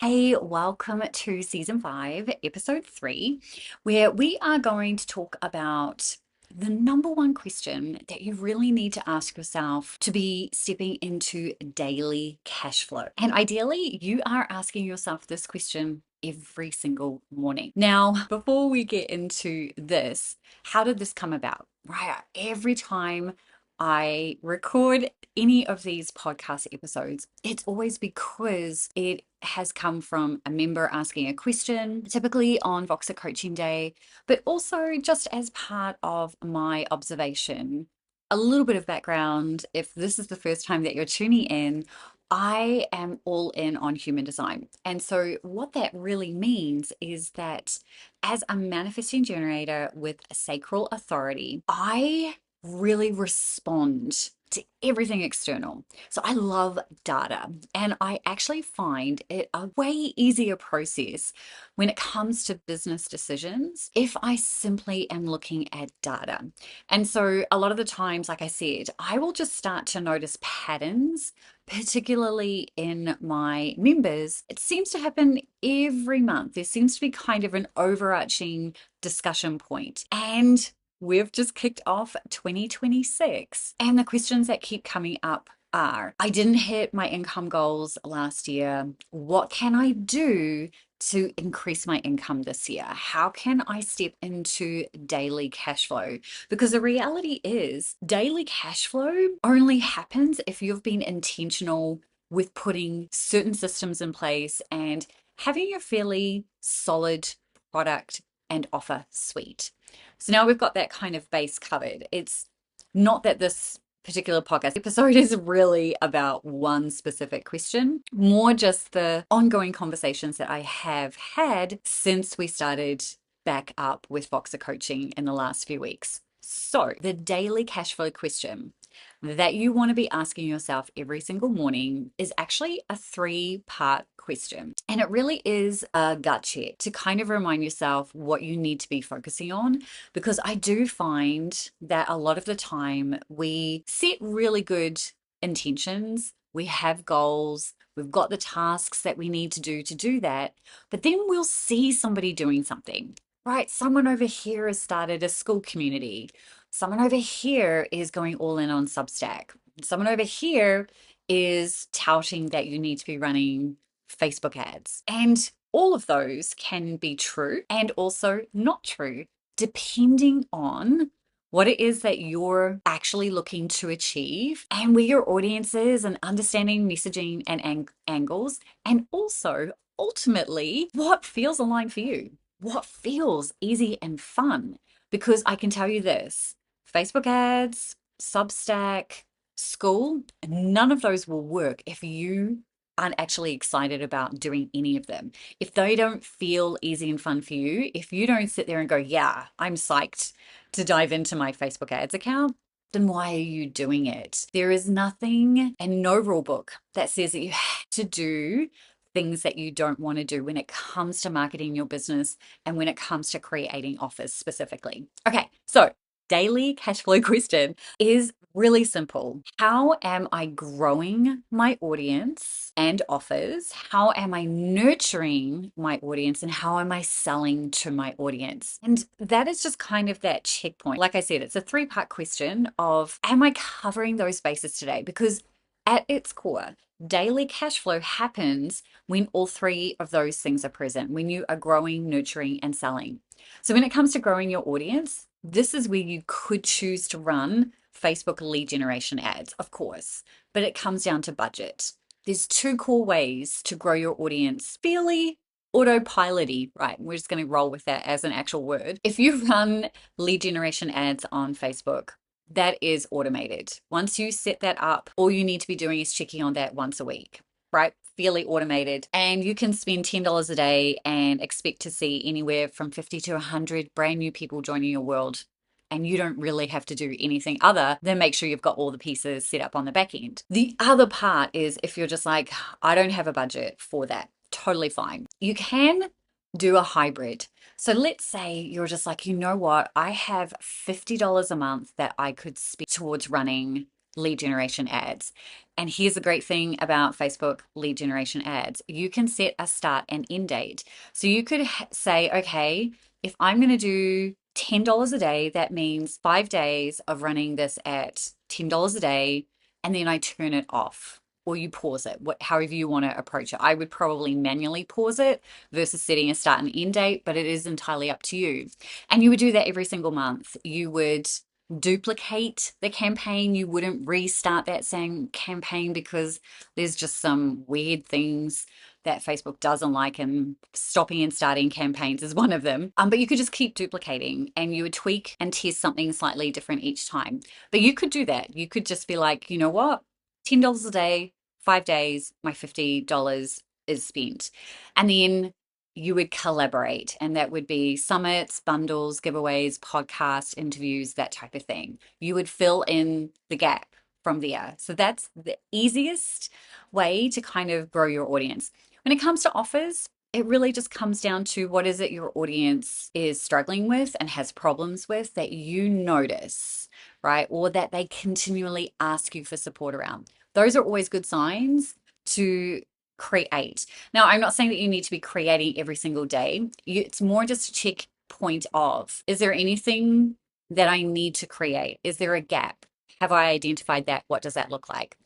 Hey, welcome to season 5, episode 3, where we are going to talk about the number one question that you really need to ask yourself to be stepping into daily cash flow. And ideally, you are asking yourself this question every single morning. Now, before we get into this, how did this come about? Right, every time I record any of these podcast episodes, it's always because it has come from a member asking a question, typically on Voxer Coaching Day, but also just as part of my observation. A little bit of background if this is the first time that you're tuning in. I am all in on human design. And so, what that really means is that as a manifesting generator with a sacral authority, I really respond to everything external. So I love data, and I actually find it a way easier process when it comes to business decisions if I simply am looking at data. And so a lot of the times, like I said, I will just start to notice patterns, particularly in my members. It seems to happen every month. There seems to be kind of an overarching discussion point. And we've just kicked off 2026, and the questions that keep coming up are: I didn't hit my income goals last year. What can I do to increase my income this year? How can I step into daily cash flow? Because the reality is, daily cash flow only happens if you've been intentional with putting certain systems in place and having a fairly solid product and offer suite. So now we've got that kind of base covered. It's not that this particular podcast episode is really about one specific question, more just the ongoing conversations that I have had since we started back up with Voxer coaching in the last few weeks. So, the daily cash flow question that you want to be asking yourself every single morning is actually a 3-part question. And it really is a gut check to kind of remind yourself what you need to be focusing on. Because I do find that a lot of the time we set really good intentions, we have goals, we've got the tasks that we need to do that, but then we'll see somebody doing something. Right, someone over here has started a school community. Someone over here is going all in on Substack. Someone over here is touting that you need to be running Facebook ads. And all of those can be true and also not true, depending on what it is that you're actually looking to achieve and where your audience is, and understanding messaging and angles, and also ultimately what feels aligned for you, what feels easy and fun. Because I can tell you this: Facebook ads, Substack, school, none of those will work if you aren't actually excited about doing any of them. If they don't feel easy and fun for you, if you don't sit there and go, yeah, I'm psyched to dive into my Facebook ads account, then why are you doing it? There is nothing and no rule book that says that you have to do things that you don't want to do when it comes to marketing your business and when it comes to creating offers specifically. Okay, so daily cash flow question is really simple. How am I growing my audience and offers? How am I nurturing my audience? And how am I selling to my audience? And that is just kind of that checkpoint. Like I said, it's a 3-part question of, am I covering those bases today? Because at its core, daily cash flow happens when all 3 of those things are present, when you are growing, nurturing, and selling. So when it comes to growing your audience, this is where you could choose to run Facebook lead generation ads, of course, but it comes down to budget. There's 2 core ways to grow your audience fairly autopilot-y, right? We're just going to roll with that as an actual word. If you run lead generation ads on Facebook, that is automated. Once you set that up, all you need to be doing is checking on that once a week, right? Fairly automated. And you can spend $10 a day and expect to see anywhere from 50 to 100 brand new people joining your world. And you don't really have to do anything other than make sure you've got all the pieces set up on the back end. The other part is, if you're just like, I don't have a budget for that, totally fine. You can do a hybrid. So let's say you're just like, you know what? I have $50 a month that I could spend towards running lead generation ads. And here's the great thing about Facebook lead generation ads: you can set a start and end date. So you could say, okay, if I'm going to do $10 a day, that means 5 days of running this at $10 a day, and then I turn it off. Or you pause it, however you want to approach it. I would probably manually pause it versus setting a start and end date, but it is entirely up to you. And you would do that every single month. You would duplicate the campaign. You wouldn't restart that same campaign because there's just some weird things that Facebook doesn't like, and stopping and starting campaigns is one of them. But you could just keep duplicating, and you would tweak and test something slightly different each time. But you could do that. You could just be like, you know what? $10 a day, 5 days, my $50 is spent. And then you would collaborate, and that would be summits, bundles, giveaways, podcasts, interviews, that type of thing. You would fill in the gap from there. So that's the easiest way to kind of grow your audience. When it comes to offers, it really just comes down to what is it your audience is struggling with and has problems with that you notice, right? Or that they continually ask you for support around. Those are always good signs to create. Now, I'm not saying that you need to be creating every single day. It's more just a check point of, is there anything that I need to create? Is there a gap? Have I identified that? What does that look like?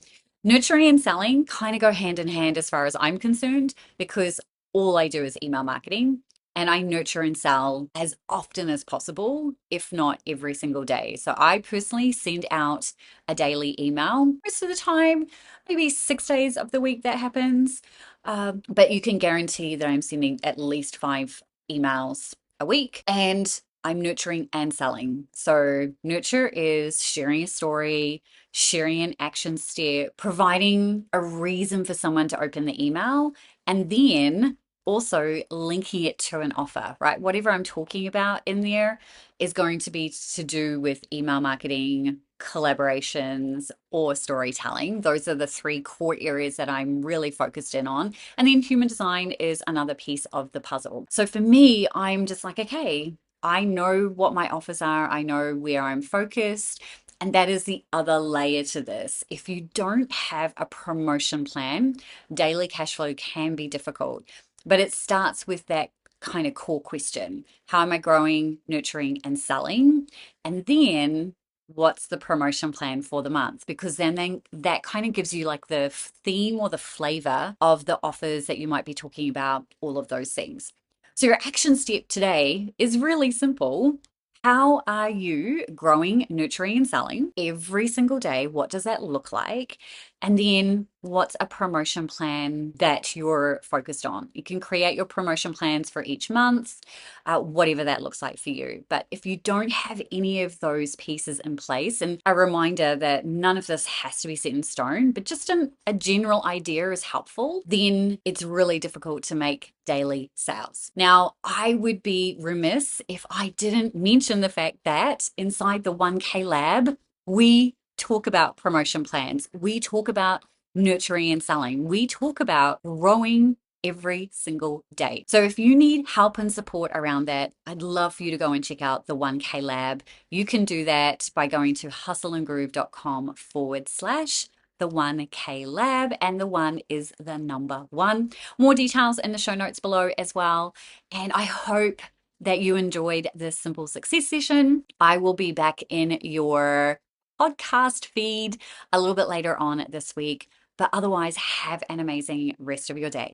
Nurturing and selling kind of go hand in hand as far as I'm concerned, because all I do is email marketing, and I nurture and sell as often as possible, if not every single day. So I personally send out a daily email most of the time, maybe 6 days of the week that happens. But you can guarantee that I'm sending at least 5 emails a week, and I'm nurturing and selling. So nurture is sharing a story, sharing an action step, providing a reason for someone to open the email, and then also linking it to an offer, right? Whatever I'm talking about in there is going to be to do with email marketing, collaborations, or storytelling. Those are the three core areas that I'm really focused in on. And then human design is another piece of the puzzle. So for me, I'm just like, okay, I know what my offers are, I know where I'm focused. And that is the other layer to this. If you don't have a promotion plan, daily cash flow can be difficult. But it starts with that kind of core question: how am I growing, nurturing, and selling? And then what's the promotion plan for the month? Because then that kind of gives you like the theme or the flavor of the offers that you might be talking about, all of those things. So your action step today is really simple. How are you growing, nurturing, and selling every single day? What does that look like? And then what's a promotion plan that you're focused on? You can create your promotion plans for each month, whatever that looks like for you. But if you don't have any of those pieces in place, and a reminder that none of this has to be set in stone, but just a general idea is helpful, then it's really difficult to make daily sales. Now, I would be remiss if I didn't mention the fact that inside the 1K Lab, we talk about promotion plans. We talk about nurturing and selling. We talk about growing every single day. So if you need help and support around that, I'd love for you to go and check out the 1K Lab. You can do that by going to hustleandgroove.com/the 1K Lab, and the one is the number one. More details in the show notes below as well. And I hope that you enjoyed this simple success session. I will be back in your podcast feed a little bit later on this week. But otherwise, have an amazing rest of your day.